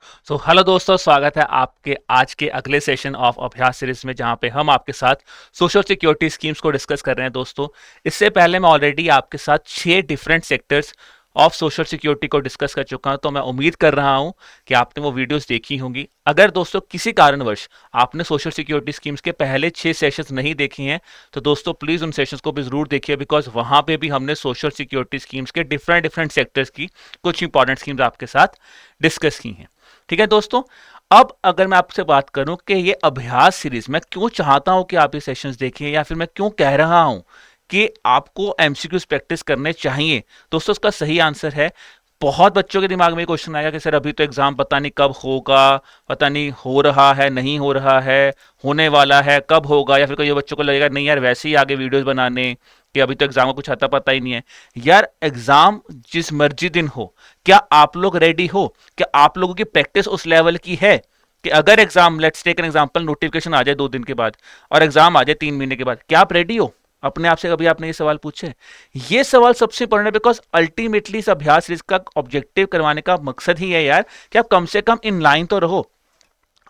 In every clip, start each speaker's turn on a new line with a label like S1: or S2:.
S1: Hello दोस्तों, स्वागत है आपके आज के अगले सेशन ऑफ अभ्यास सीरीज में, जहां पे हम आपके साथ सोशल सिक्योरिटी स्कीम्स को डिस्कस कर रहे हैं। दोस्तों, इससे पहले मैं ऑलरेडी आपके साथ 6 different sectors of social security को डिस्कस कर चुका हूं, तो मैं उम्मीद कर रहा हूं कि आपने वो वीडियोस देखी होंगी। अगर दोस्तों किसी कारणवश आपने सोशल सिक्योरिटी स्कीम्स के पहले 6 सेशंस नहीं देखे हैं, तो दोस्तों प्लीज उन सेशंस को भी जरूर देखिए, बिकॉज वहां पे भी हमने सोशल सिक्योरिटी स्कीम्स के डिफरेंट डिफरेंट सेक्टर्स की कुछ इंपॉर्टेंट स्कीम्स आपके साथ डिस्कस की हैं। ठीक है दोस्तों, अब अगर मैं आपसे बात करूं कि ये अभ्यास सीरीज मैं क्यों चाहता हूं कि आप ये सेशंस देखें, या फिर मैं क्यों कह रहा हूं कि आपको एमसीक्यूज प्रैक्टिस करने चाहिए, दोस्तों उसका सही आंसर है। बहुत बच्चों के दिमाग में क्वेश्चन आएगा कि सर अभी तो एग्जाम पता नहीं कब होगा, पता नहीं हो रहा है, नहीं हो रहा है, होने वाला है, कब होगा, या फिर कोई बच्चों को लगेगा नहीं यार वैसे ही आगे वीडियोस बनाने कि अभी तो एग्जाम का कुछ आता पता ही नहीं है। यार एग्जाम जिस मर्जी दिन हो, क्या आप लोग रेडी हो? क्या आप लोगों की प्रैक्टिस उस लेवल की है कि अगर exam, let's take an example, notification आ जाए 2 दिन के बाद और एग्जाम आ जाए 3 महीने के बाद, क्या आप रेडी हो? अपने आप से कभी आपने ये सवाल पूछे? ये सवाल सबसे इंपॉर्टेंट है, बिकॉज अल्टीमेटली इस अभ्यास सीरीज का ऑब्जेक्टिव करवाने का मकसद ही है यार कि आप कम से कम इन लाइन तो रहो,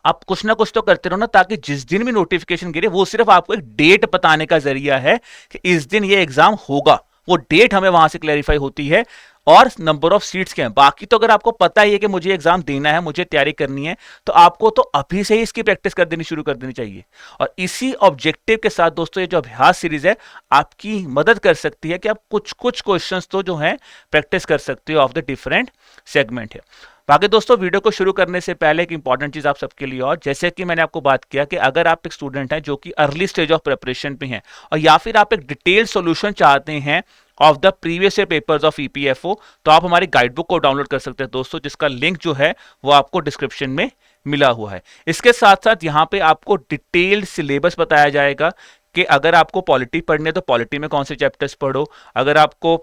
S1: आप कुछ ना कुछ तो करते रहो ना, ताकि जिस दिन भी नोटिफिकेशन गिरे वो सिर्फ आपको एक डेट बताने का जरिया है कि इस दिन ये एग्जाम होगा। वो डेट हमें वहां से क्लैरिफाई होती है और नंबर ऑफ सीट्स क्या है। बाकी तो अगर आपको पता ही है कि मुझे एग्जाम देना है, मुझे तैयारी करनी है, तो आपको तो अभी से ही इसकी प्रैक्टिस कर देनी शुरू कर देनी चाहिए। और इसी ऑब्जेक्टिव के साथ दोस्तों ये जो अभ्यास सीरीज है आपकी मदद कर सकती है कि आप कुछ कुछ क्वेश्चंस तो जो है प्रैक्टिस कर सकते हो ऑफ द डिफरेंट सेगमेंट है। बाकी दोस्तों, वीडियो को शुरू करने से पहले एक इंपॉर्टेंट चीज आप सबके लिए, और जैसे कि मैंने आपको बात किया कि अगर आप एक स्टूडेंट हैं जो कि अर्ली स्टेज ऑफ प्रिपरेशन पे हैं, और या फिर आप एक डिटेल सॉल्यूशन चाहते हैं of the previous year papers of EPFO, तो आप हमारी गाइड बुक को डाउनलोड कर सकते हैं दोस्तों, जिसका लिंक जो है वो आपको डिस्क्रिप्शन में मिला हुआ है। इसके साथ साथ यहाँ पे आपको डिटेल्ड सिलेबस बताया जाएगा कि अगर आपको पॉलिटी पढ़नी है तो पॉलिटी में कौन से चैप्टर्स पढ़ो, अगर आपको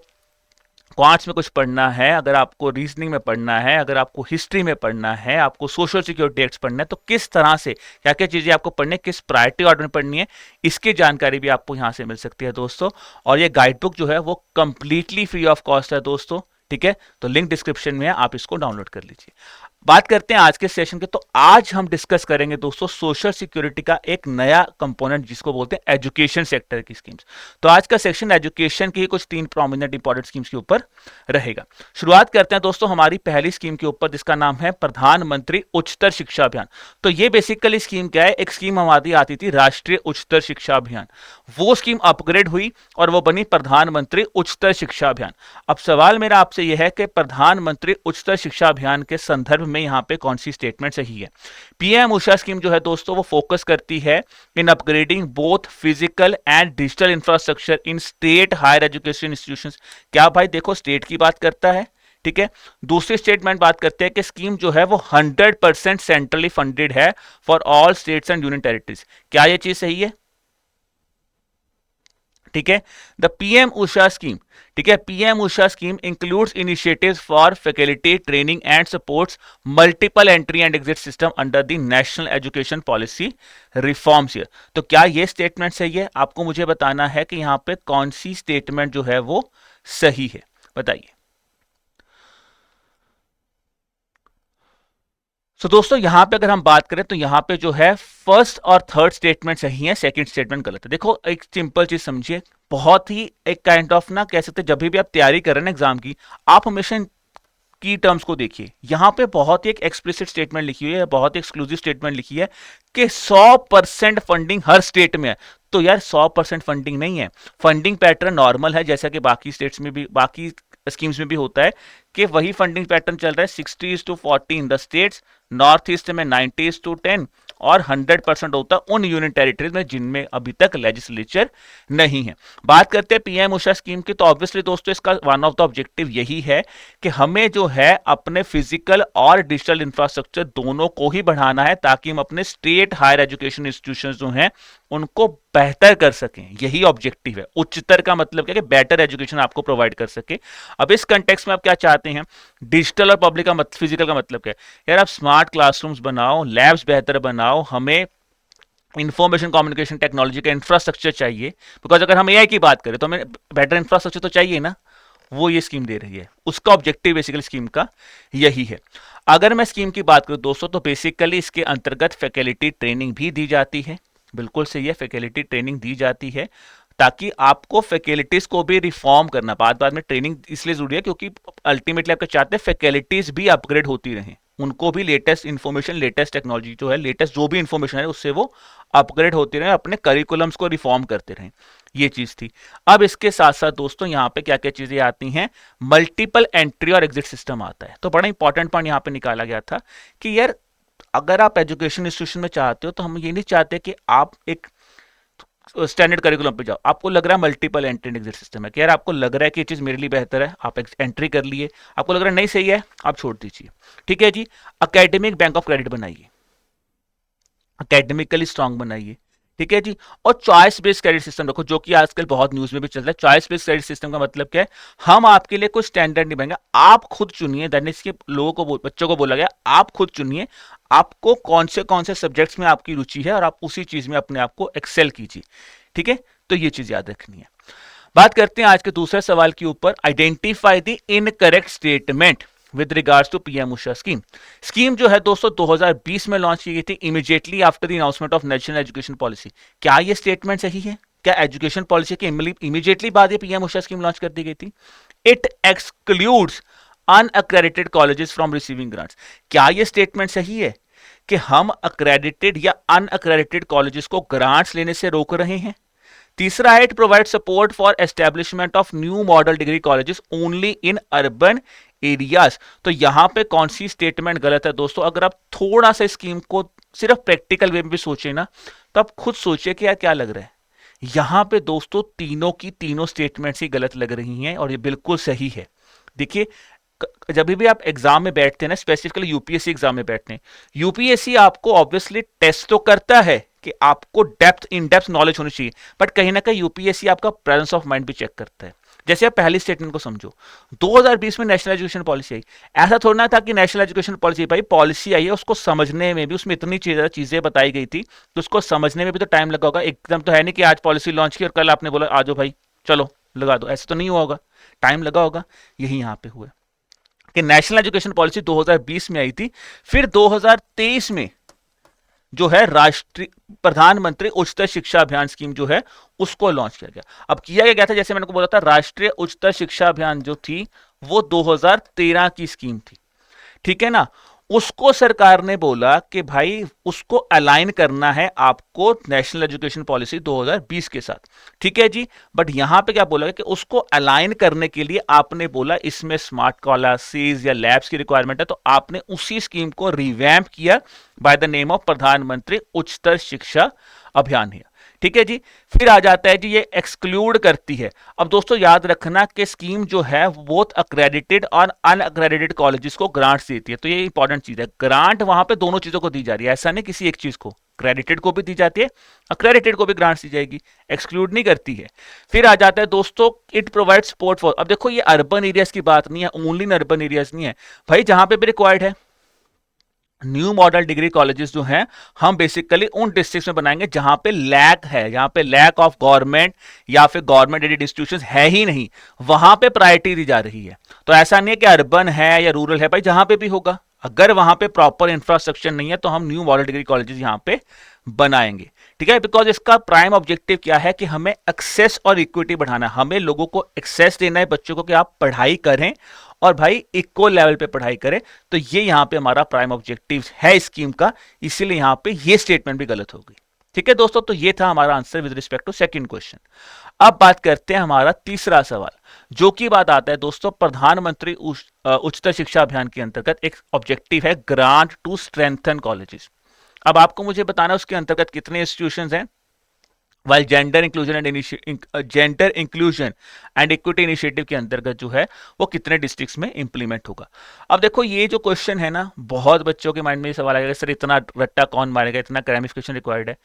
S1: क्वांट्स में कुछ पढ़ना है, अगर आपको रीजनिंग में पढ़ना है, अगर आपको हिस्ट्री में पढ़ना है, आपको सोशल सिक्योरिटी एक्ट पढ़ना है, तो किस तरह से क्या क्या चीजें आपको पढ़नी है, किस प्रायोरिटी ऑर्डर में पढ़नी है, इसकी जानकारी भी आपको यहां से मिल सकती है दोस्तों। और ये गाइड बुक जो है वो कंप्लीटली फ्री ऑफ कॉस्ट है दोस्तों। ठीक है, तो लिंक डिस्क्रिप्शन में है, आप इसको डाउनलोड कर लीजिए। बात करते हैं आज के सेशन के, तो आज हम डिस्कस करेंगे दोस्तों सोशल सिक्योरिटी का एक नया कंपोनेंट जिसको बोलते हैं एजुकेशन सेक्टर की स्कीम्स। तो आज का सेक्शन एजुकेशन की कुछ 3 प्रोमिनेंट इंपॉर्टेंट स्कीम्स के ऊपर रहेगा। शुरुआत करते हैं दोस्तों हमारी पहली स्कीम के ऊपर, जिसका नाम है प्रधानमंत्री उच्चतर शिक्षा अभियान। तो ये बेसिकली स्कीम क्या है? एक स्कीम हमारी आती थी राष्ट्रीय उच्चतर शिक्षा अभियान, वो स्कीम अपग्रेड हुई और वो बनी प्रधानमंत्री उच्चतर शिक्षा अभियान। अब सवाल मेरा आपसे यह है कि प्रधानमंत्री उच्चतर शिक्षा अभियान के संदर्भ में यहां पे कौन सी स्टेटमेंट सही है? पीएम उषा स्कीम जो है दोस्तों वो फोकस करती है in upgrading both physical and digital infrastructure in state higher education institutions. क्या भाई देखो, स्टेट की बात करता है, ठीक है। दूसरी स्टेटमेंट बात करते हैं कि स्कीम जो है वो 100% सेंट्रली फंडेड है for all states and union territories. क्या ये चीज सही है? ठीक है, द पीएम उषा स्कीम, ठीक है, PM Usha scheme includes initiatives for faculty training and supports multiple entry and exit system under the national education policy reforms year. तो क्या ये स्टेटमेंट सही है? आपको मुझे बताना है कि यहां पे कौन सी स्टेटमेंट जो है वो सही है, बताइए। तो दोस्तों यहां पे अगर हम बात करें तो यहां पे जो है फर्स्ट और थर्ड स्टेटमेंट सही है, सेकंड स्टेटमेंट गलत है। देखो एक सिंपल चीज समझिए, बहुत ही एक काइंड ऑफ ना कह सकते, जब भी आप तैयारी कर रहे हैं ना एग्जाम की, आप हमेशा की टर्म्स को देखिए। यहां पे बहुत ही एक एक्सप्लिसिट स्टेटमेंट लिखी हुई है, बहुत ही एक्सक्लूसिव स्टेटमेंट लिखी है कि 100% फंडिंग हर स्टेट में है। तो यार 100% फंडिंग नहीं है, फंडिंग पैटर्न नॉर्मल है जैसा कि बाकी स्टेट्स में भी, बाकी स्कीम्स में भी होता है कि वही फंडिंग पैटर्न चल रहा है। 60:40 in the states, north east में 90:10 और 100% होता है उन यूनियन टेरिटरीज में जिनमें अभी तक लेजिस्लेचर नहीं है। बात करते हैं पीएम उषा स्कीम की, तो ऑब्वियसली दोस्तों इसका वन ऑफ द ऑब्जेक्टिव यही है कि हमें जो है अपने फिजिकल और डिजिटल इंफ्रास्ट्रक्चर दोनों को ही बढ़ाना है, ताकि हम अपने स्टेट हायर एजुकेशन इंस्टीट्यूशन जो हैं उनको बेहतर कर सकें। यही ऑब्जेक्टिव है। उच्चतर का मतलब क्या है? बेटर एजुकेशन आपको प्रोवाइड कर सके। अब इस कंटेक्स्ट में आप क्या चाहते हैं? डिजिटल और पब्लिक का फिजिकल का मतलब क्या है? यार आप स्मार्ट क्लासरूम्स बनाओ, लैब्स बेहतर बनाओ, हमें इंफॉर्मेशन कम्युनिकेशन टेक्नोलॉजी का इंफ्रास्ट्रक्चर चाहिए, बिकॉज अगर हम एआई की बात करें तो हमें बेटर इंफ्रास्ट्रक्चर तो चाहिए ना। वो ये स्कीम दे रही है, उसका ऑब्जेक्टिव बेसिकली स्कीम का यही है। अगर मैं स्कीम की बात करूं दोस्तों, तो बेसिकली इसके अंतर्गत फैकल्टी ट्रेनिंग भी दी जाती है। बिल्कुल सही है, फैकल्टी ट्रेनिंग दी जाती है ताकि आपको फैकल्टीज को भी रिफॉर्म करना, बाद बाद में ट्रेनिंग इसलिए जरूरी है क्योंकि अल्टीमेटली आपके चाहते हैं फैकल्टीज भी अपग्रेड होती रहें, उनको भी लेटेस्ट इंफॉर्मेशन, लेटेस्ट टेक्नोलॉजी जो है, लेटेस्ट जो भी इंफॉर्मेशन है उससे वो अपग्रेड होते रहे, अपने करिकुलम्स को रिफॉर्म करते रहें। ये चीज थी। अब इसके साथ साथ दोस्तों यहाँ पे क्या क्या चीजें आती हैं, मल्टीपल एंट्री और एग्जिट सिस्टम आता है। तो बड़ा इंपॉर्टेंट पॉइंट यहाँ पे निकाला गया था कि यार अगर आप एजुकेशन इंस्टीट्यूशन में चाहते हो तो हम ये नहीं चाहते कि आप एक स्टैंडर्ड करिकुलम पे जाओ, आपको लग रहा है multiple entry and exit system है कि यार आपको लग रहा है कि ये चीज मेरे लिए बेहतर है, आप एंट्री कर लिए, आपको लग रहा है नहीं सही है, आप छोड़ दीजिए। ठीक है जी, अकेडमिक बैंक ऑफ क्रेडिट बनाइए, अकेडमिकली स्ट्रांग बनाइए। ठीक है जी, और चॉइस बेस्ड क्रेडिट सिस्टम रखो, जो कि आजकल बहुत न्यूज में भी चल रहा है। चॉइस बेस्ड क्रेडिट सिस्टम का मतलब क्या है, हम आपके लिए कोई स्टैंडर्ड नहीं बनाएंगे, आप खुद चुनिए। दैनिक के लोगों को, बच्चों को बोला गया आप खुद चुनिए, आपको कौन से सब्जेक्ट्स में आपकी रुचि है और आप उसी चीज में अपने आप को एक्सेल कीजिए। ठीक है, तो ये चीज याद रखनी है। बात करते हैं आज के दूसरे सवाल के ऊपर, identify the incorrect statement with regards to PM Usha scheme. Scheme जो है दोस्तों 2020 में लॉन्च की गई थी, immediately after the announcement of national education policy. क्या ये स्टेटमेंट सही है? क्या एजुकेशन पॉलिसी के इमीडिएटली बाद ये पीएम उषा स्कीम लॉन्च कर दी गई थी? It excludes unaccredited colleges from receiving grants. क्या ये स्टेटमेंट सही है कि हम अक्रेडिटेड या अनअक्रेडिटेड कॉलेजेस को ग्रांट्स लेने से रोक रहे हैं? तीसरा है, it provide support for establishment of new model degree colleges only in urban areas. तो यहां पे कौन सी स्टेटमेंट गलत है दोस्तों? अगर आप थोड़ा सा स्कीम को सिर्फ प्रैक्टिकल वे में भी सोचे ना, तो आप खुद सोचिए कि यार क्या लग रहा है। यहां पे दोस्तों तीनों की तीनों स्टेटमेंट्स ही गलत लग रही हैं और ये बिल्कुल सही है। देखिए, जब भी आप एग्जाम में बैठते हैं ना, स्पेसिफिकली यूपीएससी एग्जाम में बैठते हैं, यूपीएससी आपको ऑब्वियसली टेस्ट तो करता है कि आपको इन डेप्थ नॉलेज होनी चाहिए, बट कहीं ना कहीं यूपीएससी आपका प्रेजेंस ऑफ माइंड भी चेक करता है। जैसे आप पहली स्टेटमेंट को समझो, 2020 में नेशनल एजुकेशन पॉलिसी आई। ऐसा थोड़ा ना था कि नेशनल एजुकेशन पॉलिसी, भाई पॉलिसी आई है, उसको समझने में भी उसमें इतनी चीजें बताई गई थी तो उसको समझने में भी तो टाइम लगा होगा। एकदम तो है नहीं कि आज पॉलिसी लॉन्च की और कल आपने बोला आ जाओ भाई चलो लगा दो, ऐसे तो नहीं हुआ होगा, टाइम लगा होगा। यही यहाँ पे हुआ कि नेशनल एजुकेशन पॉलिसी 2020 में आई थी, फिर 2023 में जो है राष्ट्रीय प्रधानमंत्री उच्चतर शिक्षा अभियान स्कीम जो है उसको लॉन्च किया गया। अब किया गया था, जैसे मैंने को बोला था, राष्ट्रीय उच्चतर शिक्षा अभियान जो थी वो 2013 की स्कीम थी। ठीक है ना, उसको सरकार ने बोला कि भाई उसको अलाइन करना है आपको नेशनल एजुकेशन पॉलिसी 2020 के साथ। ठीक है जी, बट यहां पे क्या बोला कि उसको अलाइन करने के लिए आपने बोला इसमें स्मार्ट क्लासेस या लैब्स की रिक्वायरमेंट है, तो आपने उसी स्कीम को रिवैम्प किया बाय द नेम ऑफ प्रधानमंत्री उच्चतर शिक्षा अभियान है। ठीक है जी, फिर आ जाता है जी ये एक्सक्लूड करती है। अब दोस्तों याद रखना कि स्कीम जो है बोथ अक्रेडिटेड और अनअक्रेडिटेड कॉलेजेस को ग्रांट्स देती है, तो ये इंपॉर्टेंट चीज है। ग्रांट वहां पे दोनों चीजों को दी जा रही है, ऐसा नहीं किसी एक चीज को, क्रेडिटेड को भी दी जाती है, अक्रेडिटेड को भी ग्रांट्स दी जाएगी, एक्सक्लूड नहीं करती है। फिर आ जाता है दोस्तों, इट प्रोवाइड सपोर्ट फॉर। अब देखो ये अर्बन एरियाज की बात नहीं है, ओनली इन अर्बन एरियाज नहीं है भाई, जहां पे भी रिक्वायर्ड है। न्यू मॉडल डिग्री कॉलेजेस जो हैं हम बेसिकली उन डिस्ट्रिक्ट्स में बनाएंगे जहां पे लैक है, जहां पे लैक ऑफ गवर्नमेंट या फिर गवर्नमेंट एडेड इंस्टीट्यूशंस है ही नहीं, वहां पे प्रायोरिटी दी जा रही है। तो ऐसा नहीं है कि अर्बन है या रूरल है, भाई जहां पे भी होगा, अगर वहां पे प्रॉपर इंफ्रास्ट्रक्चर नहीं है तो हम न्यू मॉडल डिग्री कॉलेजेस यहां पे बनाएंगे। ठीक है, बिकॉज इसका प्राइम ऑब्जेक्टिव क्या है कि हमें एक्सेस और इक्विटी बढ़ाना, हमें लोगों को एक्सेस देना है बच्चों को कि आप पढ़ाई करें और भाई इक्वल लेवल पे पढ़ाई करें। तो ये यहां पे हमारा प्राइम ऑब्जेक्टिव है स्कीम का, इसीलिए यहां पे ये स्टेटमेंट भी गलत हो गई। ठीक है दोस्तों, तो ये था हमारा answer with respect to second question. अब बात करते हैं हमारा तीसरा सवाल, जो कि बात आता है दोस्तों प्रधानमंत्री उच्चतर शिक्षा अभियान के अंतर्गत एक ऑब्जेक्टिव है ग्रांट टू स्ट्रेंथन कॉलेजेस। अब आपको मुझे बताना उसके अंतर्गत कितने इंस्टीट्यूशंस हैं, while gender inclusion and equity initiative के अंतर्गत जो है वो कितने डिस्ट्रिक्ट्स में इंप्लीमेंट होगा। अब देखो ये जो क्वेश्चन है ना, बहुत बच्चों के माइंड में ये सवाल आएगा सर इतना रट्टा कौन मारेगा, इतना क्लैरिफिकेशन रिक्वायर्ड है,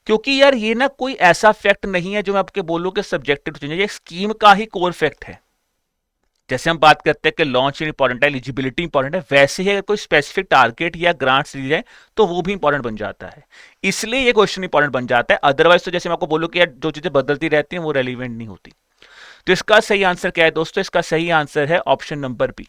S1: क्योंकि यार ये ना कोई ऐसा फैक्ट नहीं है जो मैं आपके बोलूं कि सब्जेक्टिव चेंज है, ये स्कीम का ही कोर फैक्ट है। जैसे हम बात करते हैं कि लॉन्च इंपॉर्टेंट है, एलिजिबिलिटी इंपॉर्टेंट है, वैसे ही अगर कोई स्पेसिफिक टारगेट या ग्रांट्स दी जाए तो वो भी इंपॉर्टेंट बन जाता है, इसलिए ये क्वेश्चन इंपॉर्टेंट बन जाता है। अदरवाइज तो जैसे मैं आपको बोलूं कि यार जो चीजें बदलती रहती हैं वो रेलिवेंट नहीं होती। तो इसका सही आंसर क्या है दोस्तों? इसका सही आंसर है ऑप्शन नंबर बी।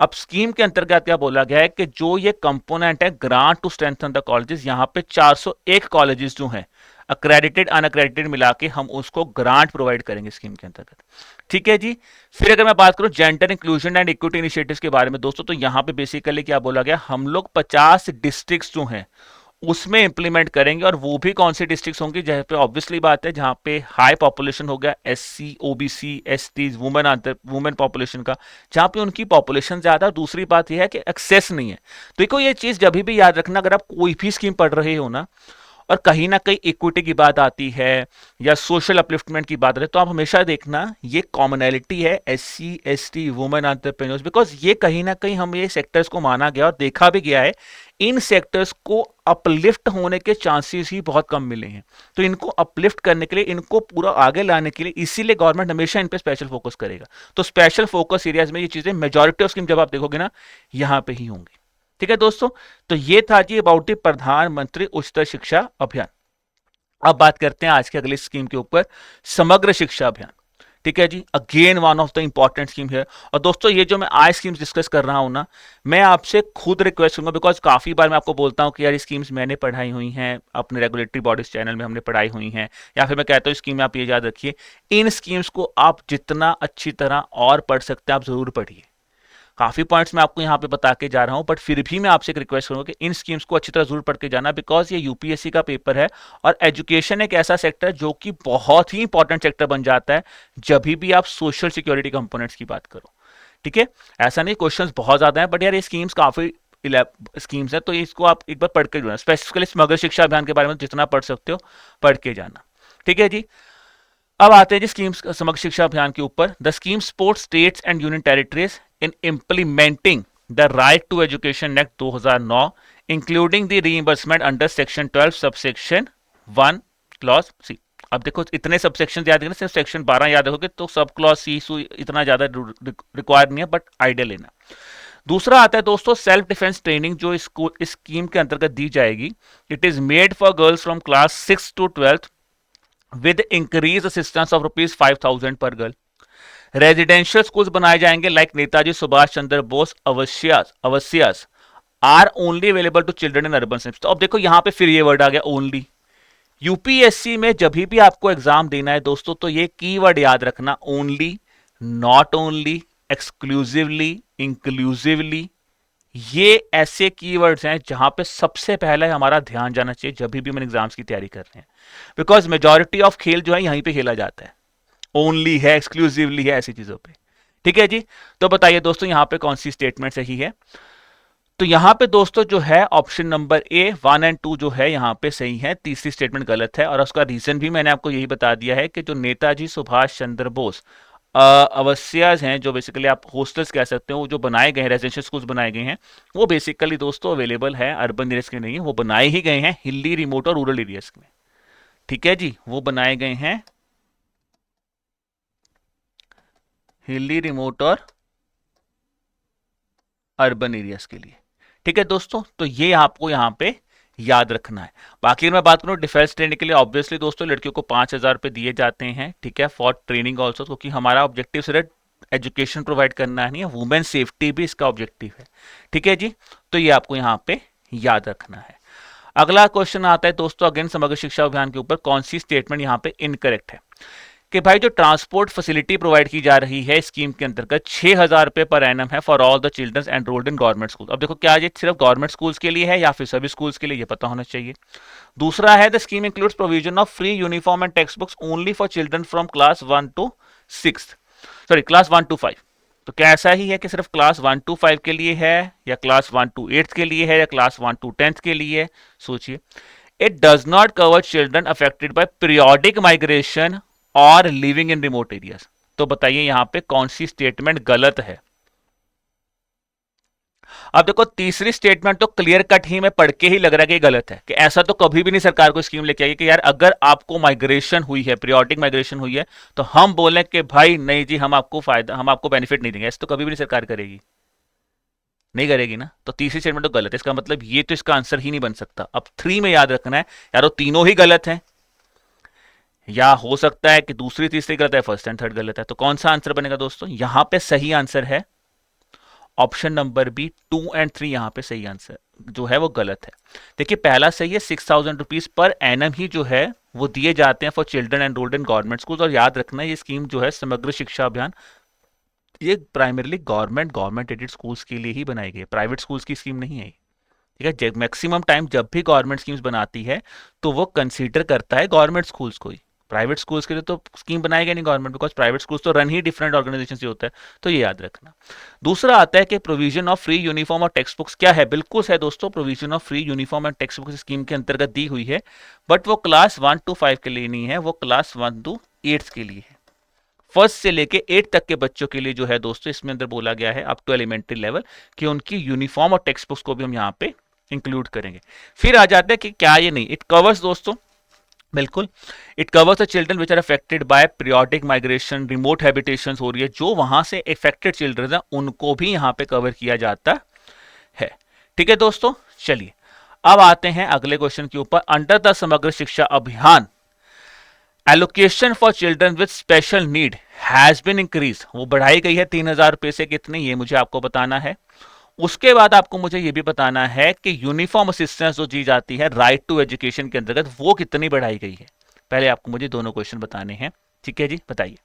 S1: अब स्कीम के अंतर्गत क्या बोला गया है कि जो ये कंपोनेंट है grant to strengthen the colleges, यहां पे 401 कॉलेजेस जो हैं अक्रेडिटेड अनअक्रेडिटेड मिला के हम उसको ग्रांट प्रोवाइड करेंगे स्कीम के अंतर्गत। ठीक है जी। फिर अगर मैं बात करूं gender inclusion and equity initiatives के बारे में दोस्तों, तो यहां पे बेसिकली क्या बोला गया, हम लोग 50 डिस्ट्रिक्ट्स जो हैं उसमें इंप्लीमेंट करेंगे, और वो भी कौन सी डिस्ट्रिक्ट्स होंगी जहां पे ऑब्वियसली बात है जहां पे हाई पॉपुलेशन हो गया, SC OBC ST women population का, जहां पे उनकी पॉपुलेशन ज्यादा। दूसरी बात यह है कि एक्सेस नहीं है। तो देखो ये चीज जब भी याद रखना, अगर आप कोई भी स्कीम पढ़ रहे हो ना और कहीं ना कहीं इक्विटी की बात आती है या सोशल अपलिफ्टमेंट की बात आती है, तो आप हमेशा देखना ये कॉमनैलिटी है SC ST women entrepreneurs, because ये कहीं ना कहीं हम ये सेक्टर्स को माना गया और देखा भी गया है इन सेक्टर्स को अपलिफ्ट होने के चांसेस ही बहुत कम मिले हैं। तो इनको अपलिफ्ट करने के लिए, इनको पूरा आगे लाने के लिए, इसीलिए गवर्नमेंट हमेशा इन पे स्पेशल फोकस करेगा। तो स्पेशल फोकस एरियाज में ये चीजें मेजॉरिटी ऑफ स्कीम जब आप देखोगे ना यहां पे ही होंगी। ठीक है दोस्तों, तो ये था जी अबाउट द प्रधानमंत्री उच्चतर शिक्षा अभियान। अब बात करते हैं आज के अगली स्कीम के ऊपर, समग्र शिक्षा अभियान। ठीक है जी, again one of the important scheme है। और दोस्तों ये जो मैं आज स्कीम्स डिस्कस कर रहा हूं ना, मैं आपसे खुद रिक्वेस्ट करूंगा, बिकॉज काफी बार मैं आपको बोलता हूं कि यार स्कीम्स मैंने पढ़ाई हुई हैं, अपने रेगुलेटरी बॉडीज चैनल में हमने पढ़ाई हुई हैं, या फिर मैं कहता हूं स्कीम आप ये याद रखिए, इन स्कीम्स को आप जितना अच्छी तरह और पढ़ सकते हैं आप जरूर पढ़िए। काफी पॉइंट्स मैं आपको यहां पे बता के जा रहा हूं, बट फिर भी मैं आपसे एक रिक्वेस्ट करूंगा कि इन स्कीम्स को अच्छी तरह जरूर पढ़ के जाना, बिकॉज ये यूपीएससी का पेपर है और एजुकेशन एक ऐसा सेक्टर जो कि बहुत ही इंपॉर्टेंट सेक्टर बन जाता है जब भी आप सोशल सिक्योरिटी कंपोनेंट्स की बात करो। ठीक है, ऐसा नहीं क्वेश्चंस बहुत ज्यादा है, बट यार ये स्कीम्स काफी स्कीम्स है, तो इसको आप एक बार पढ़ के जाना। स्पेसिफिकली समग्र शिक्षा अभियान के बारे में जितना पढ़ सकते हो पढ़ के जाना। ठीक है जी, अब आते हैं जी स्कीम्स समग्र शिक्षा अभियान के ऊपर। The scheme support states and union territories in implementing the right to education act 2009 including the reimbursement under section 12 subsection 1 clause C. अब देखो इतने सबसेक्शन याद रखना, सिर्फ सेक्शन 12 याद रखोगे तो सब क्लॉज सी सू इतना ज्यादा रिक्वायर्ड नहीं है, बट आइडिया लेना। दूसरा आता है दोस्तों सेल्फ डिफेंस ट्रेनिंग, जो इस स्कीम के अंतर्गत दी जाएगी। It is made for girls from class 6 to 12 with increased assistance of ₹5,000 per girl। Residential schools बनाए जाएंगे लाइक नेताजी सुभाष चंद्र बोस अवसियास are only available to children in urban centres. तो अब देखो यहां पे फिर ये वर्ड आ गया ओनली। यूपीएससी में जब भी आपको एग्जाम देना है दोस्तों, तो ये कीवर्ड याद रखना, only, not only, exclusively, inclusively. ये ऐसे कीवर्ड्स हैं जहां पे सबसे पहले हमारा ध्यान जाना चाहिए जब भी हम एग्जाम्स की तैयारी कर रहे हैं, बिकॉज मेजॉरिटी ऑफ खेल जो है यहीं पे खेला जाता है, ओनली है, एक्सक्लूसिवली है, ऐसी चीजों पे। ठीक है जी, तो बताइए दोस्तों यहां पे कौन सी स्टेटमेंट सही है? तो यहां पे दोस्तों जो है ऑप्शन नंबर ए 1 और 2 जो है यहां पे सही है, तीसरी स्टेटमेंट गलत है। और उसका रीजन भी मैंने आपको यही बता दिया है कि जो नेताजी सुभाष चंद्र बोस अवश्याज हैं, जो बेसिकली आप हॉस्टल्स कह सकते हो, वो जो बनाए गए हैं, रेजिडेंशियल स्कूल्स बनाए गए हैं, वो बेसिकली दोस्तों अवेलेबल है अर्बन एरियाज के नहीं है, वो बनाए ही गए हैं हिली, रिमोट और रूरल एरियाज में। ठीक है जी, वो बनाए गए हैं हिली, रिमोट और अर्बन एरियाज के लिए। ठीक है दोस्तों, तो ये आपको यहाँ पे याद रखना है। बाकी मैं बात करूँ डिफेंस ट्रेनिंग के लिए, ऑब्वियसली दोस्तों लड़कियों को 5,000 रुपए दिए जाते हैं। ठीक है, फॉर ट्रेनिंग ऑल्सो, क्योंकि हमारा ऑब्जेक्टिव सिर्फ एजुकेशन प्रोवाइड करना नहीं है, वुमेन सेफ्टी भी इसका ऑब्जेक्टिव है। ठीक है जी, तो ये आपको यहाँ पे याद रखना है। अगला क्वेश्चन आता है दोस्तों अगेन समग्र शिक्षा अभियान के ऊपर, कौन सी स्टेटमेंट यहाँ पे इनकरेक्ट है? कि भाई जो ट्रांसपोर्ट फैसिलिटी प्रोवाइड की जा रही है स्कीम के अंतर्गत 6,000 रुपए पर एनम है for all the children enrolled in government school. अब देखो क्या ये सिर्फ गवर्नमेंट स्कूल्स के लिए है या फिर सभी स्कूल्स के लिए, ये पता होना चाहिए। दूसरा है the scheme includes provision of free uniform and text books only for children from class 1 to 5। तो क्या ऐसा ही है कि सिर्फ क्लास 1 to 5 के लिए है, या क्लास 1 to 8 के लिए है, या क्लास 1 to 10 के लिए? सोचिए, it does not cover children affected by periodic migration और लिविंग इन रिमोट एरियाज। तो बताइए यहां पे कौन सी स्टेटमेंट गलत है? अब देखो तीसरी स्टेटमेंट तो क्लियर कट ही में पढ़ के ही लग रहा है कि गलत है, कि ऐसा तो कभी भी नहीं सरकार को स्कीम लेके आई कि यार अगर आपको माइग्रेशन हुई है, पीरियोडिक माइग्रेशन हुई है, तो हम बोले कि भाई नहीं जी, हम आपको बेनिफिट नहीं देंगे। ऐसा तो कभी भी नहीं सरकार करेगी, नहीं करेगी ना। तो तीसरी स्टेटमेंट तो गलत है, इसका मतलब ये तो इसका आंसर ही नहीं बन सकता। अब 3 में याद रखना है यारो, तीनों ही गलत है। या हो सकता है कि दूसरी तीसरी गलत है, फर्स्ट एंड थर्ड गलत है। तो कौन सा आंसर बनेगा दोस्तों? यहां पे सही आंसर है ऑप्शन नंबर बी, 2 और 3 यहाँ पे सही आंसर जो है वो गलत है। देखिए पहला सही है, 6,000 रुपीज पर एनम ही जो है वो दिए जाते हैं for children enrolled in government school. और याद रखना ये स्कीम जो है समग्र शिक्षा अभियान, ये प्राइमरली गवर्नमेंट एडेड स्कूल्स के लिए ही बनाई गई है, प्राइवेट स्कूल्स की स्कीम नहीं है। ठीक है, मैक्सिमम टाइम जब भी गवर्नमेंट स्कीम्स बनाती है तो वो कंसीडर करता है गवर्नमेंट स्कूल्स को ही। प्राइवेट स्कूल्स के लिए तो स्कीम बनाएगा नहीं गवर्नमेंट, बिकॉज प्राइवेट स्कूल्स तो रन ही डिफरेंट ऑर्गेनाइजेशन से होता है। तो ये याद रखना। दूसरा आता है कि प्रोविजन ऑफ फ्री यूनिफॉर्म और टेक्स्ट बुक्स क्या है? बिल्कुल है दोस्तों, provision of free uniform and text books scheme के अंतर्गत दी हुई है, बट वो क्लास 1 to 5 के लिए नहीं है, वो क्लास 1 to 8 के लिए है। फर्स्ट से लेके 8 तक के बच्चों के लिए जो है दोस्तों इसमें अंदर बोला गया है अप टू एलिमेंट्री लेवल कि उनकी यूनिफॉर्म और टेक्स्ट बुक्स को भी हम यहाँ पे इंक्लूड करेंगे। फिर आ जाते हैं कि क्या ये नहीं, इट कवर्स दोस्तों, बिल्कुल it covers the children which are affected by periodic migration, remote habitation हो रही है, जो वहां से अफेक्टेड चिल्ड्रन है उनको भी यहाँ पे कवर किया जाता है। ठीक है दोस्तों, चलिए अब आते हैं अगले क्वेश्चन के ऊपर। Under the Samagra Shiksha Abhiyan allocation for children with special need has been increase, वो बढ़ाई गई है 3,000 रुपए से कितनी, ये मुझे आपको बताना है। उसके बाद आपको मुझे ये भी बताना है कि यूनिफॉर्म असिस्टेंस जो दी जाती है राइट टू एजुकेशन के अंतर्गत वो कितनी बढ़ाई गई है। पहले आपको मुझे दोनों क्वेश्चन बताने हैं। ठीक है जी, बताइए।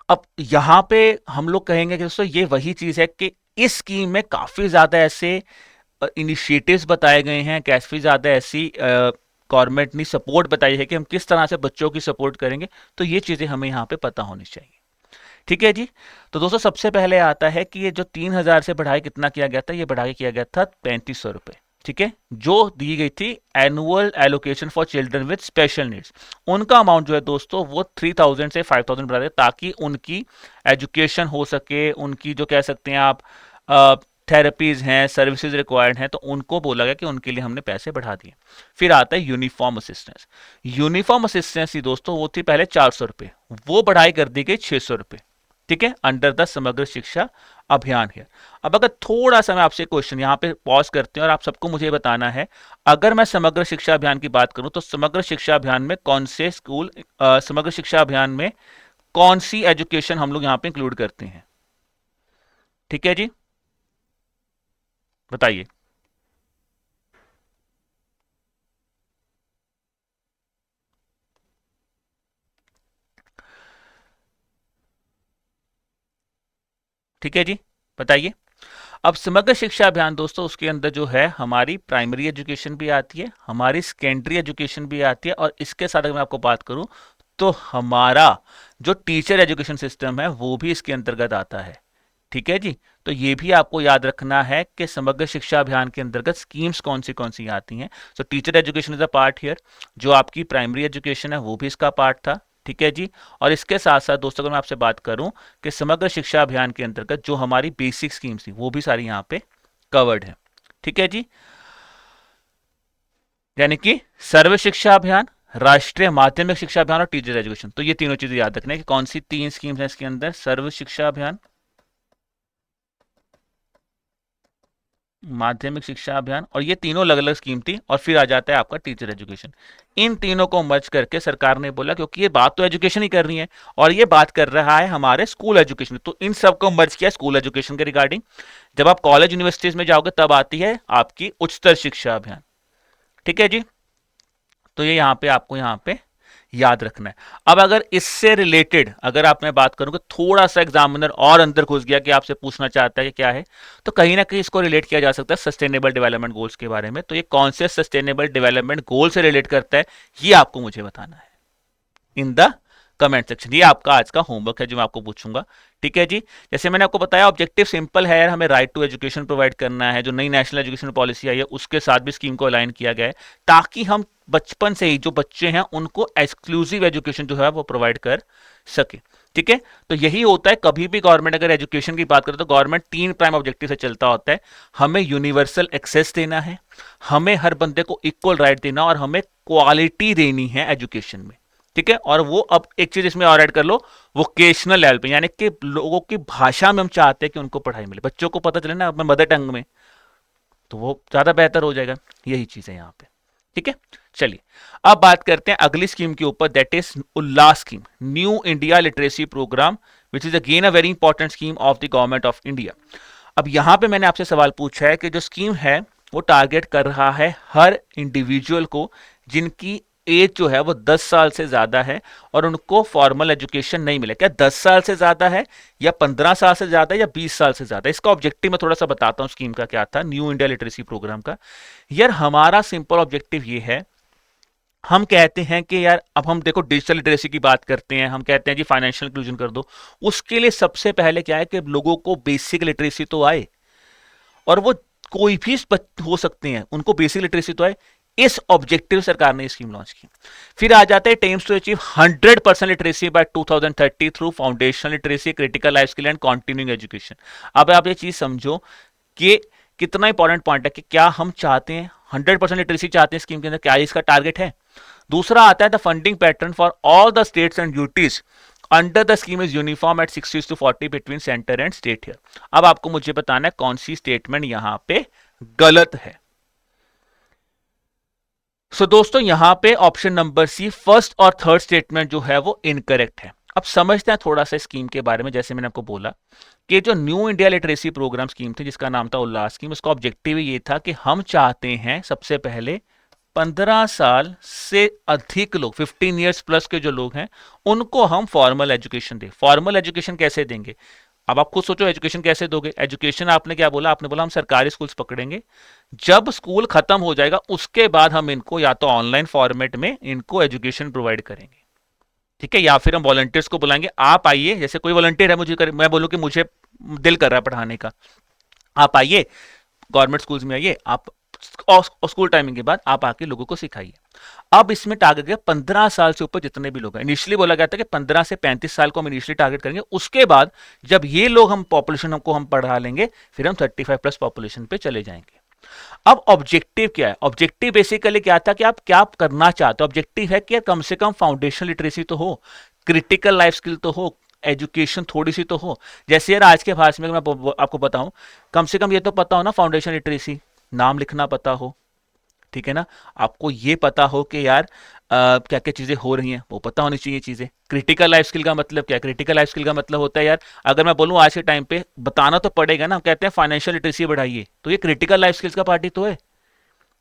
S1: अब यहां पे हम लोग कहेंगे कि दोस्तों ये वही चीज है कि इस स्कीम में काफी ज्यादा ऐसे इनिशिएटिव्स बताए गए हैं, काफी ज्यादा ऐसी गवर्नमेंट ने सपोर्ट बताई है कि हम किस तरह से बच्चों की सपोर्ट करेंगे। तो ये चीजें हमें यहाँ पे पता होनी चाहिए। ठीक है जी। तो दोस्तों सबसे पहले आता है कि ये जो 3,000 से बढ़ाई कितना किया गया था, ये बढ़ाई किया गया था 3,500 रुपए। ठीक है, जो दी गई थी annual allocation for children with special needs, उनका अमाउंट जो है दोस्तों वो 3,000 से 5,000 बढ़ा दे ताकि उनकी एजुकेशन हो सके, उनकी जो कह सकते हैं आप थेरेपीज हैं, सर्विसेज रिक्वायर्ड हैं, तो उनको बोला गया कि उनके लिए हमने पैसे बढ़ा दिए। फिर आता है यूनिफॉर्म असिस्टेंस। यूनिफॉर्म असिस्टेंस ही दोस्तों वो थी पहले 400 रुपए, वो बढ़ाई कर दी गई 600 रुपए। ठीक है, अंडर द समग्र शिक्षा अभियान है। अब अगर थोड़ा सा मैं आपसे क्वेश्चन यहाँ पे पॉज करते हैं और आप सबको मुझे बताना है, अगर मैं समग्र शिक्षा अभियान की बात करूं तो समग्र शिक्षा अभियान में कौन से स्कूल, समग्र शिक्षा अभियान में कौन सी एजुकेशन हम लोग यहाँ पे इंक्लूड करते हैं? ठीक है जी, बताइए। ठीक है जी, बताइए। अब समग्र शिक्षा अभियान दोस्तों उसके अंदर जो है हमारी प्राइमरी एजुकेशन भी आती है, हमारी सेकेंडरी एजुकेशन भी आती है, और इसके साथ अगर मैं आपको बात करूं तो हमारा जो टीचर एजुकेशन सिस्टम है वो भी इसके अंतर्गत आता है। ठीक है जी, तो ये भी आपको याद रखना है कि समग्र शिक्षा अभियान के अंतर्गत स्कीम्स कौन सी आती हैं। सो teacher education is a part here, जो आपकी प्राइमरी एजुकेशन है वो भी इसका पार्ट था। ठीक है जी, और इसके साथ साथ दोस्तों अगर मैं आपसे बात करूं कि समग्र शिक्षा अभियान के अंतर्गत जो हमारी बेसिक स्कीम्स थी वो भी सारी यहाँ पे कवर्ड है। ठीक है जी, यानी कि सर्व शिक्षा अभियान, राष्ट्रीय माध्यमिक शिक्षा अभियान और टीचर एजुकेशन, तो ये तीनों चीजें याद रखना है कि कौन सी 3 स्कीम्स हैं इसके अंदर, सर्व शिक्षा अभियान, माध्यमिक शिक्षा अभियान, और ये तीनों अलग अलग स्कीम थी। और फिर आ जाता है आपका टीचर एजुकेशन। इन तीनों को मर्ज करके सरकार ने बोला क्योंकि ये बात तो एजुकेशन ही कर रही है और ये बात कर रहा है हमारे स्कूल एजुकेशन, तो इन सबको मर्ज किया स्कूल एजुकेशन के रिगार्डिंग। जब आप कॉलेज यूनिवर्सिटीज में जाओगे तब आती है आपकी उच्चतर शिक्षा अभियान। ठीक है जी, तो ये यहाँ पे आपको यहाँ पे याद रखना है। अब अगर इससे रिलेटेड अगर आप मैं बात करूं कि थोड़ा सा एग्जामिनर और अंदर घुस गया कि आपसे पूछना चाहता है कि क्या है, तो कहीं ना कहीं इसको रिलेट किया जा सकता है सस्टेनेबल डेवलपमेंट गोल्स के बारे में। तो ये कौन से सस्टेनेबल डेवलपमेंट गोल से रिलेट करता है ये आपको मुझे बताना है इन द कमेंट सेक्शन। ये आपका आज का होमवर्क है जो मैं आपको पूछूंगा। ठीक है जी, जैसे मैंने आपको बताया ऑब्जेक्टिव सिंपल है यार, हमें राइट टू एजुकेशन प्रोवाइड करना है। जो नई नेशनल एजुकेशन पॉलिसी आई है उसके साथ भी स्कीम को अलाइन किया गया है ताकि हम बचपन से ही जो बच्चे हैं उनको एक्सक्लूसिव एजुकेशन जो है वो प्रोवाइड कर सके। ठीक है, तो यही होता है कभी भी गवर्नमेंट अगर एजुकेशन की बात करे तो गवर्नमेंट 3 प्राइम ऑब्जेक्टिव से चलता होता है। हमें यूनिवर्सल एक्सेस देना है, हमें हर बंदे को इक्वल राइट देना और हमें क्वालिटी देनी है एजुकेशन में। ठीक है, और वो अब एक चीज इसमें और ऐड कर लो, वोकेशनल लेवल पे, यानी कि लोगों की भाषा में हम चाहते हैं कि उनको पढ़ाई मिले, बच्चों को पता चले ना अपने मदर टंग में, तो वो ज्यादा बेहतर हो जाएगा। यही चीज है यहाँ पे। ठीक है, चलिए अब बात करते हैं अगली स्कीम के ऊपर, that is Ullas scheme, new India literacy programme, which is again a very important scheme of the government of India. अब यहां पे मैंने आपसे सवाल पूछा है कि जो स्कीम है वो टारगेट कर रहा है हर इंडिविजुअल को जिनकी एज जो है वो 10 साल से ज्यादा है और उनको फॉर्मल एजुकेशन नहीं मिले। क्या 10 साल से ज्यादा है या 15 साल से ज्यादा है या 20 साल से ज्यादा? इसका ऑब्जेक्टिव मैं थोड़ा सा बताता हूं स्कीम का क्या था, न्यू इंडिया लिटरेसी प्रोग्राम का। यार हमारा सिंपल ऑब्जेक्टिव ये है, हम कहते हैं कि यार अब हम देखो डिजिटल लिटरेसी की बात करते हैं, हम कहते हैं जी फाइनेंशियल इंक्लूजन कर दो। उसके लिए सबसे पहले क्या है कि लोगों को बेसिक लिटरेसी तो आए, और वो कोई भी हो सकते हैं, उनको बेसिक लिटरेसी तो आए। इस ऑब्जेक्टिव सरकार ने स्कीम लॉन्च की। फिर आ जाते हैं aims to achieve 100% literacy by 2030 through foundational literacy, critical life skill and continuing education. अब आप ये चीज समझो कि कितना इंपॉर्टेंट पॉइंट है कि क्या हम चाहते हैं 100% लिटरेसी चाहते हैं स्कीम के अंदर, क्या इसका टारगेट है? दूसरा आता है the funding pattern for all the states and UTs under the scheme is uniform eight 60:40 between centre and state here. अब आपको मुझे बताना है कौन सी स्टेटमेंट यहां पे गलत है। सो दोस्तों यहां पे ऑप्शन नंबर सी, फर्स्ट और थर्ड स्टेटमेंट जो है वो इनकरेक्ट है। अब समझते हैं थोड़ा सा स्कीम के बारे में। जैसे मैंने आपको बोला कि जो new India literacy programme scheme थी जिसका नाम था उल्लास स्कीम, उसका ऑब्जेक्टिव ये था कि हम चाहते हैं सबसे पहले 15 साल से अधिक लोग, 15 ईयर्स प्लस के जो लोग हैं, उनको हम फॉर्मल एजुकेशन दें। फॉर्मल एजुकेशन कैसे देंगे? अब आप खुद सोचो एजुकेशन कैसे दोगे? एजुकेशन आपने क्या बोला? आपने बोला हम सरकारी स्कूल्स पकड़ेंगे, जब स्कूल खत्म हो जाएगा उसके बाद हम इनको या तो ऑनलाइन फॉर्मेट में इनको एजुकेशन प्रोवाइड करेंगे, ठीक है, या फिर हम वॉलंटियर्स को बुलाएंगे, आप आइए। जैसे कोई वॉलंटियर है, मैं बोलूं कि मुझे दिल कर रहा है पढ़ाने का, आप आइए गवर्नमेंट स्कूल्स में आइए, आप स्कूल टाइमिंग के बाद आप आके लोगों को सिखाइए। अब इसमें टारगेट गया 15 साल से ऊपर जितने भी लोग हैं। इनिशियली बोला गया था कि 15 से 35 साल को हम इनिशियली टारगेट करेंगे, उसके बाद जब ये लोग हम पॉपुलेशन को हम पढ़ा लेंगे फिर हम 35+ पॉपुलेशन पे चले जाएंगे। अब ऑब्जेक्टिव क्या है? ऑब्जेक्टिव बेसिकली क्या था कि आप क्या करना चाहते हो? ऑब्जेक्टिव है कि कम से कम फाउंडेशनल लिटरेसी तो हो, क्रिटिकल लाइफ स्किल तो हो, एजुकेशन थोड़ी सी तो हो। जैसे यार आज के भाषण में मैं आपको बताऊं, कम से कम ये तो पता हो ना फाउंडेशन लिटरेसी, नाम लिखना पता हो, ठीक है ना, आपको ये पता हो कि यार क्या क्या चीजें हो रही हैं वो पता होनी चाहिए चीजें। क्रिटिकल लाइफ स्किल का मतलब क्या? क्रिटिकल लाइफ स्किल का मतलब होता है यार, अगर मैं बोलूं आज के टाइम पे बताना तो पड़ेगा ना, हम कहते हैं फाइनेंशियल लिटरेसी बढ़ाइए, तो ये क्रिटिकल लाइफ स्किल्स का पार्ट ही तो है।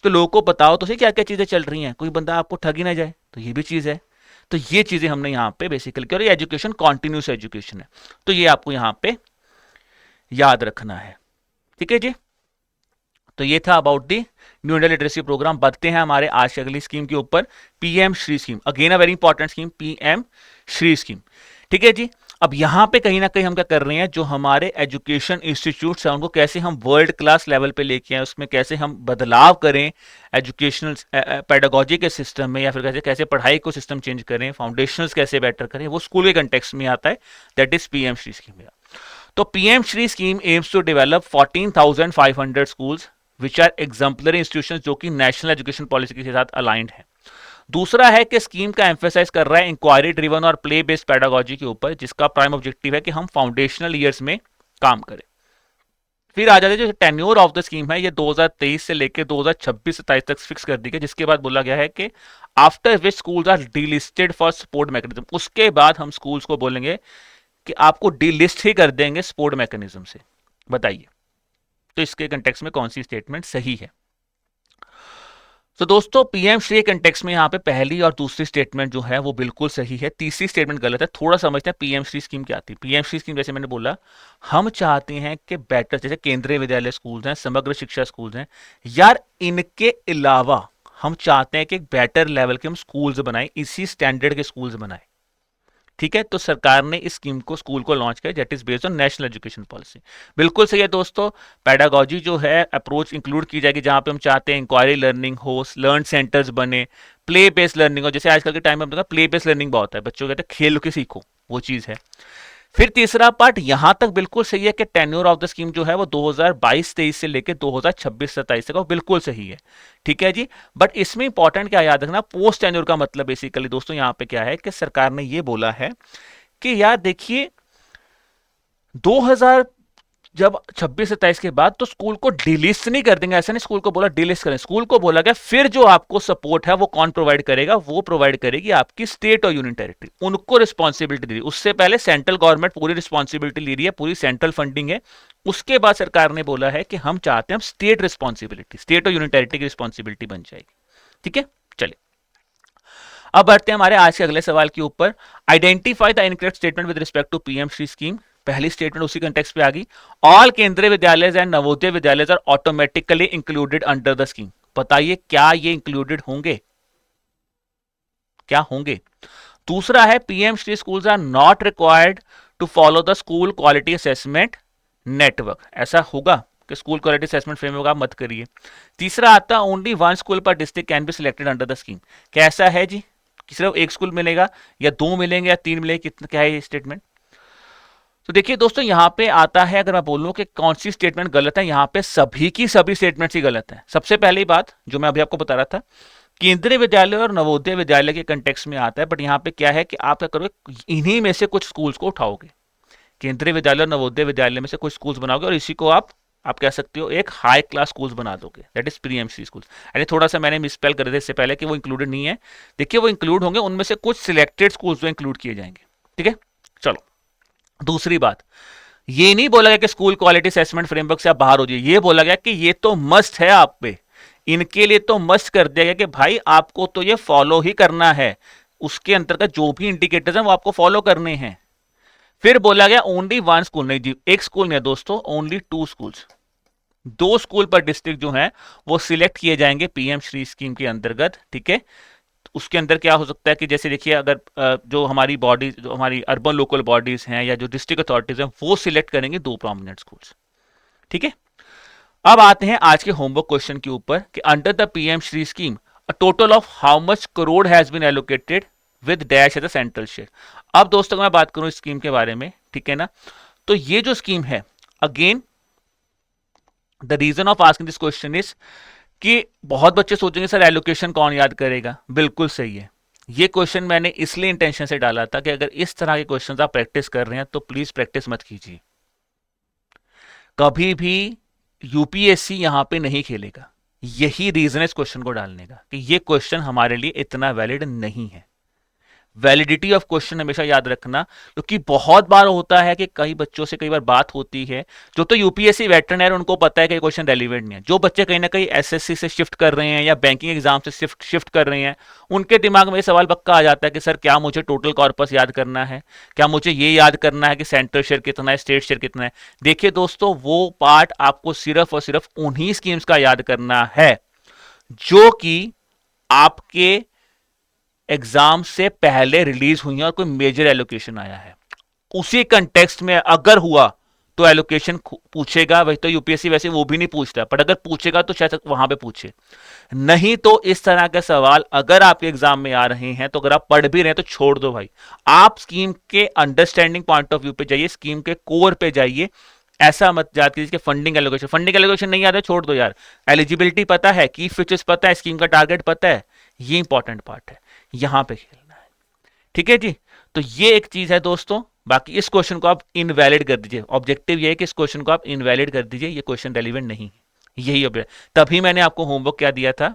S1: तो लोगों को बताओ तो सही क्या क्या चीजें चल रही हैं, कोई बंदा आपको ठग ही ना जाए, तो ये भी चीज है। तो ये चीजें हमने यहाँ पे बेसिकली की, और ये एजुकेशन कॉन्टिन्यूस एजुकेशन है, तो ये आपको यहाँ पे याद रखना है, ठीक है जी। तो ये था about the new India literacy programme. बढ़ते हैं हमारे आज की अगली स्कीम के ऊपर, PM Shri scheme, again a very important scheme, PM Shri scheme, ठीक है जी। अब यहां पे कहीं ना कहीं हम क्या कर रहे हैं, जो हमारे एजुकेशन इंस्टीट्यूट्स हैं उनको कैसे हम वर्ल्ड क्लास लेवल पे लेके आए, उसमें कैसे हम बदलाव करें एजुकेशनल पेडागोजी के सिस्टम में, या फिर कैसे कैसे पढ़ाई को सिस्टम चेंज करें, फाउंडेशंस कैसे बेटर करें, वो स्कूल के कंटेक्स्ट में आता है, that is PM Shri scheme. तो PM Shri scheme aims to develop 14,500 schools which are exemplary institutions, जो कि नेशनल एजुकेशन पॉलिसी के साथ अलाइंड है। दूसरा है कि स्कीम का एम्फेसाइज कर रहा है इंक्वायरी ड्रिवन और प्ले बेस्ड पेडागोजी के ऊपर, जिसका प्राइम ऑब्जेक्टिव है कि हम फाउंडेशनल ईयर्स में काम करें। फिर आ जाते हैं जो टेन्योर ऑफ द स्कीम है, ये 2023 से लेकर 2026-27 तक फिक्स कर दी गई, जिसके बाद बोला गया है कि after which schools are delisted for support mechanism, उसके बाद हम स्कूल्स को बोलेंगे कि आपको डीलिस्ट ही कर देंगे सपोर्ट मैकेनिज्म से। बताइए तो इसके कंटेक्स्ट में कौन सी स्टेटमेंट सही है? तो दोस्तों पीएम श्री कंटेक्स्ट में यहाँ पे पहली और दूसरी स्टेटमेंट जो है वो बिल्कुल सही है, तीसरी स्टेटमेंट गलत है। थोड़ा समझते हैं पीएम श्री स्कीम क्या आती है। पीएम श्री स्कीम जैसे मैंने बोला, हम चाहते हैं कि बेटर, जैसे केंद्रीय विद्यालय स्कूल हैं, समग्र शिक्षा स्कूल हैं, यार इनके अलावा हम चाहते हैं कि एक बेटर लेवल के हम स्कूल्स बनाएं, इसी स्टैंडर्ड के स्कूल्स बनाएं, ठीक है। तो सरकार ने इस स्कीम को, स्कूल को लॉन्च किया, that is based on national education policy. बिल्कुल सही है दोस्तों। पेडागोजी जो है अप्रोच इंक्लूड की जाएगी, जहां पे हम चाहते हैं इंक्वायरी लर्निंग हो, लर्न सेंटर्स बने, प्ले बेस्ड लर्निंग हो। जैसे आजकल के टाइम में प्ले बेस्ड लर्निंग बहुत है, बच्चों कहते हैं खेल के सीखो, वो चीज है। फिर तीसरा पार्ट यहां तक बिल्कुल सही है कि टेन्योर ऑफ द स्कीम जो है वो 2022-23 से लेकर 2026-27 तक, वो बिल्कुल सही है, ठीक है जी। बट इसमें इंपॉर्टेंट क्या याद रखना, पोस्ट टेन्योर का मतलब बेसिकली दोस्तों यहां पे क्या है कि सरकार ने ये बोला है कि यार देखिए जब 26-27 के बाद तो स्कूल को डिलिस्ट नहीं कर देंगे, ऐसा नहीं स्कूल को बोला डिलिस्ट करें, स्कूल को बोला गया फिर जो आपको सपोर्ट है वो कौन प्रोवाइड करेगा, वो प्रोवाइड करेगी आपकी स्टेट और यूनियन टेरिटरी, उनको रिस्पॉन्सिबिलिटी दी रही। उससे पहले सेंट्रल गवर्नमेंट पूरी रिस्पॉन्सिबिलिटी ले रही है, पूरी सेंट्रल फंडिंग है। उसके बाद सरकार ने बोला है कि हम चाहते हैं हम स्टेट रिस्पॉन्सिबिलिटी, स्टेट और यूनियन टेरिटरी की रिस्पॉन्सिबिलिटी बन जाएगी। ठीक है, चलिए अब बढ़ते हैं हमारे आज के अगले सवाल के ऊपर। Identify the incorrect statement with respect to PM Shri scheme. पहली स्टेटमेंट उसी कंटेक्स्ट पे आ गई, all Kendriya Vidyalaya and Navodaya Vidyalaya are automatically included under the scheme. बताइए क्या ये इंक्लूडेड होंगे, क्या होंगे? दूसरा है PM Shri schools are not required to follow the school quality assessment network. ऐसा होगा कि स्कूल क्वालिटी असेसमेंट फ्रेमवर्क आप मत करिए। तीसरा आता ओनली वन स्कूल पर district can be selected under the scheme. कैसा है जी, सिर्फ एक स्कूल मिलेगा या दो मिलेंगे या तीन मिलेंगे, कितना क्या है ये स्टेटमेंट? तो देखिए दोस्तों यहां पे आता है, अगर मैं बोलूं कि कौन सी स्टेटमेंट गलत है, यहां पे सभी की सभी स्टेटमेंट्स ही गलत है। सबसे पहली बात जो मैं अभी आपको बता रहा था, केंद्रीय विद्यालय और नवोदय विद्यालय के कंटेक्स्ट में आता है, बट यहां पे क्या है कि आप क्या करोगे, इन्हीं में से कुछ स्कूल्स को उठाओगे, केंद्रीय विद्यालय और नवोदय विद्यालय में से कुछ स्कूल्स बनाओगे और इसी को आप कह सकते हो एक हाई क्लास स्कूल्स बना दोगे, दैट इज प्रीएमसी स्कूल्स। यानी थोड़ा सा मैंने मिसस्पेल कर दिया इससे पहले कि वो इंक्लूडेड नहीं है, देखिए वो इंक्लूड होंगे, उनमें से कुछ सिलेक्टेड स्कूल्स जो इंक्लूड किए जाएंगे। ठीक है, चलो दूसरी बात, ये नहीं बोला गया कि स्कूल क्वालिटी असेसमेंट फ्रेमवर्क से आप बाहर हो जाइए, ये बोला गया कि ये तो मस्ट है आप पे, इनके लिए तो मस्ट कर दिया गया कि भाई आपको तो ये फॉलो ही करना है, उसके अंतर्गत जो भी इंडिकेटर्स हैं वो आपको फॉलो करने हैं। फिर बोला गया ओनली वन स्कूल, नहीं जी एक स्कूल नहीं दोस्तों, ओनली टू स्कूल्स, दो स्कूल पर डिस्ट्रिक्ट जो है वो सिलेक्ट किए जाएंगे पीएम श्री स्कीम के अंतर्गत। ठीक है, उसके अंदर क्या हो सकता है कि जैसे देखिए अगर जो हमारी बॉडी, जो हमारी अर्बन लोकल बॉडीज हैं या जो डिस्ट्रिक्ट अथॉरिटीज हैं वो सिलेक्ट करेंगे दो प्रोमिनेंट स्कूल्स। ठीक है, अब आते हैं आज के होमवर्क क्वेश्चन के ऊपर कि under the PM Shri scheme a total of how much crore has been allocated with dash as a central share. अब दोस्तों मैं बात करूं इस स्कीम के बारे में, ठीक है ना, तो ये जो स्कीम है, again the reason of asking this question is कि बहुत बच्चे सोचेंगे सर एलोकेशन कौन याद करेगा। बिल्कुल सही है, ये क्वेश्चन मैंने इसलिए इंटेंशन से डाला था कि अगर इस तरह के क्वेश्चन आप प्रैक्टिस कर रहे हैं तो प्लीज प्रैक्टिस मत कीजिए, कभी भी यूपीएससी यहां पे नहीं खेलेगा। यही रीजन है इस क्वेश्चन को डालने का कि ये क्वेश्चन हमारे लिए इतना वैलिड नहीं है। वैलिडिटी ऑफ क्वेश्चन हमेशा याद रखना, क्योंकि बहुत बार होता है कि कई बच्चों से कई बार बात होती है, जो तो यूपीएससी वेटरन है उनको पता है कि क्वेश्चन रेलिवेंट नहीं है, जो बच्चे कहीं ना कहीं एसएससी से शिफ्ट कर रहे हैं या बैंकिंग एग्जाम से शिफ्ट कर रहे हैं, उनके दिमाग में ये सवाल पक्का आ जाता है कि सर क्या मुझे टोटल कॉर्पस याद करना है, क्या मुझे ये याद करना है कि सेंट्रल शेयर कितना है, स्टेट शेयर कितना है। देखिए दोस्तों वो पार्ट आपको सिर्फ और सिर्फ उन्हीं स्कीम्स का याद करना है जो कि आपके एग्जाम से पहले रिलीज हुई है और कोई मेजर एलोकेशन आया है, उसी कंटेक्स्ट में अगर हुआ तो एलोकेशन पूछेगा। वही तो यूपीएससी वैसे वो भी नहीं पूछता, पर अगर पूछेगा तो शायद वहां पे पूछे, नहीं तो इस तरह के सवाल अगर आपके एग्जाम में आ रहे हैं तो अगर आप पढ़ भी रहे हैं तो छोड़ दो भाई, आप स्कीम के अंडरस्टैंडिंग पॉइंट ऑफ व्यू पे जाइए, स्कीम के कोर पे जाइए। ऐसा मत याद कीजिए कि फंडिंग एलोकेशन नहीं आता छोड़ दो यार, एलिजिबिलिटी पता है, की फीचर्स पता है, स्कीम का टारगेट पता है, ये इंपॉर्टेंट पार्ट है, यहां पे खेलना है। ठीक है जी, तो ये एक चीज है दोस्तों। बाकी इस क्वेश्चन को आप इनवैलिड कर दीजिए, ऑब्जेक्टिव ये है कि इस क्वेश्चन को आप इनवैलिड कर दीजिए, ये क्वेश्चन रेलिवेंट नहीं है, यही तभी मैंने आपको होमवर्क क्या दिया था,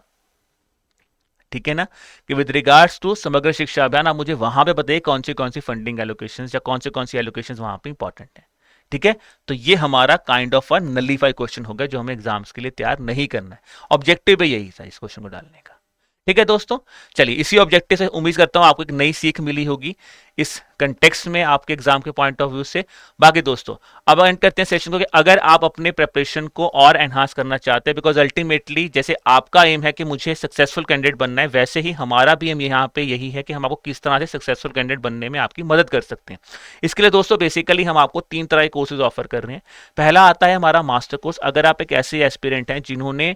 S1: ठीक है ना, कि विद रिगार्ड्स टू समग्र शिक्षा अभियान आप मुझे वहां पे बताइए कौन सी फंडिंग एलोकेशन या कौन सी एलोकेशन वहां पे इंपॉर्टेंट है। ठीक है, तो ये हमारा kind of a nullify question होगा जो हमें एग्जाम्स के लिए तैयार नहीं करना है। ऑब्जेक्टिव यही था इस क्वेश्चन को डालने का। ठीक है दोस्तों, चलिए इसी ऑब्जेक्टिव से उम्मीद करता हूं आपको एक नई सीख मिली होगी इस कंटेक्स्ट में आपके एग्जाम के पॉइंट ऑफ व्यू से। बाकी दोस्तों अब एंड करते हैं सेशन को कि अगर आप अपने प्रिपरेशन को और एनहांस करना चाहते हैं, बिकॉज अल्टीमेटली जैसे आपका एम है कि मुझे सक्सेसफुल कैंडिडेट बनना है, वैसे ही हमारा भी एम यहाँ पे यही है कि हम आपको किस तरह से सक्सेसफुल कैंडिडेट बनने में आपकी मदद कर सकते हैं। इसके लिए दोस्तों बेसिकली हम आपको 3 तरह के कोर्सेज ऑफर कर रहे हैं। पहला आता है हमारा मास्टर कोर्स। अगर आप एक ऐसे एस्पिरेंट हैं जिन्होंने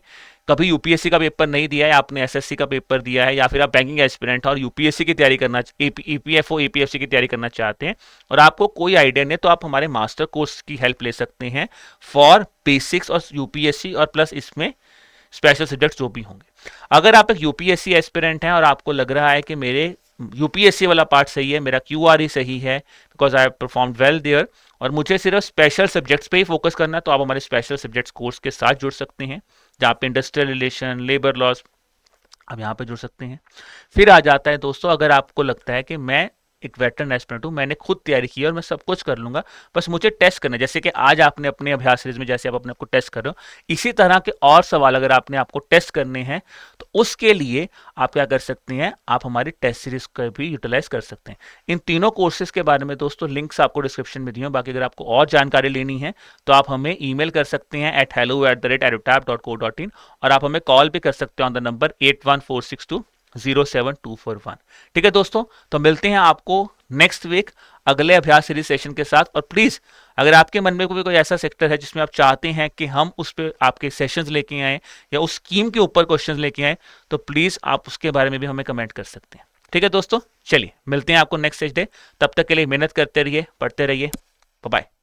S1: कभी यूपीएससी का पेपर नहीं दिया है, आपने एसएससी का पेपर दिया है, या फिर आप बैंकिंग एस्पिरेंट और यूपीएससी की तैयारी करना, ईपीएफओ एपीएफसी की तैयारी करना चाहते हैं और आपको कोई आइडिया नहीं, तो आप हमारे मास्टर कोर्स की हेल्प ले सकते हैं फॉर बेसिक्स और यूपीएससी और प्लस इसमें स्पेशल सब्जेक्ट्स जो भी होंगे। अगर आप एक यूपीएससी एस्पिरेंट हैं और आपको लग रहा है कि मेरे यूपीएससी वाला पार्ट सही है, मेरा क्यूआरई सही है, because I have performed well there, और मुझे सिर्फ स्पेशल सब्जेक्ट्स पे ही फोकस करना है, तो आप हमारे स्पेशल सब्जेक्ट्स कोर्स के साथ जुड़ सकते हैं, जहाँ पे इंडस्ट्रियल रिलेशन, लेबर लॉज, आप यहाँ पे जुड़ सकते हैं। फिर आ जाता है दोस्तों, अगर आपको लगता है कि मैं एक वेटरन एस्पिरेंट हूँ, मैंने खुद तैयारी की है और मैं सब कुछ कर लूंगा, बस मुझे टेस्ट करना है, जैसे कि आज आपने अपने अभ्यास सीरीज में जैसे आप अपने आप को टेस्ट कर रहे हो, इसी तरह के और सवाल अगर आपने आपको टेस्ट करने हैं, तो उसके लिए आप क्या कर सकते हैं, आप हमारी टेस्ट सीरीज का भी यूटिलाइज कर सकते हैं। इन तीनों कोर्सेज के बारे में दोस्तों लिंक्स आपको डिस्क्रिप्शन में दिए हैं। बाकी अगर आपको और जानकारी लेनी है तो आप हमें ईमेल कर सकते हैं at hello@edutap.co.in, और आप हमें कॉल भी कर सकते हैं ऑन द नंबर 8146207241। ठीक है दोस्तों, तो मिलते हैं आपको नेक्स्ट वीक अगले अभ्यास सीरीज सेशन के साथ। और प्लीज अगर आपके मन में कोई ऐसा सेक्टर है जिसमें आप चाहते हैं कि हम उस पर आपके सेशंस लेके आए या उस स्कीम के ऊपर क्वेश्चंस लेके आए, तो प्लीज आप उसके बारे में भी हमें कमेंट कर सकते हैं। ठीक है दोस्तों, चलिए मिलते हैं आपको नेक्स्ट डे। तब तक के लिए मेहनत करते रहिए, पढ़ते रहिए। Bye bye.